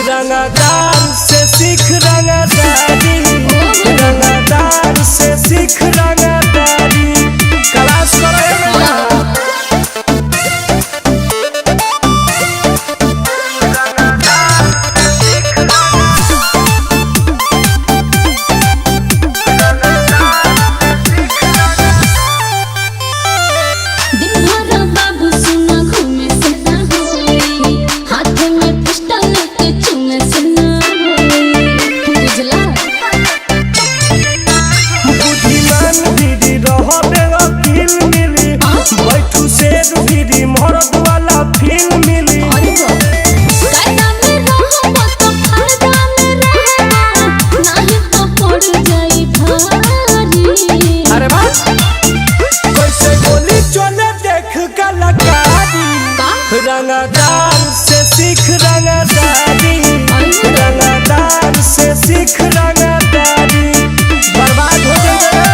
रंगदार से सीख रंगदारी, रंगदार से सीख रंगदारी। क्लास रंगदार से सीख रंगदारी, रंगदार से सीख रंगदारी। बर्बाद हो जाएगा।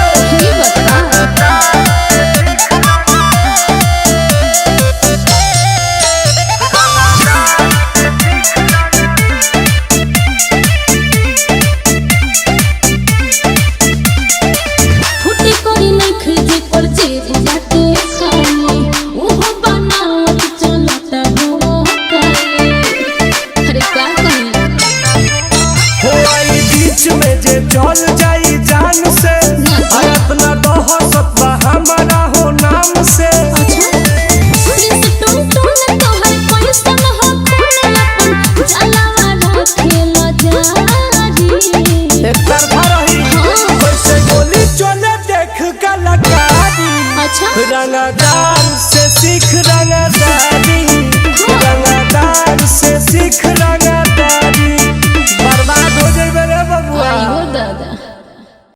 चल जाई जान से अपना दहशत बा हमारा हो नाम से। एक तरफा रही कैसे गोली चले देख कलाकारी। रंगदार से सीख रंगदारी, रंगदार से सीख रंगदारी।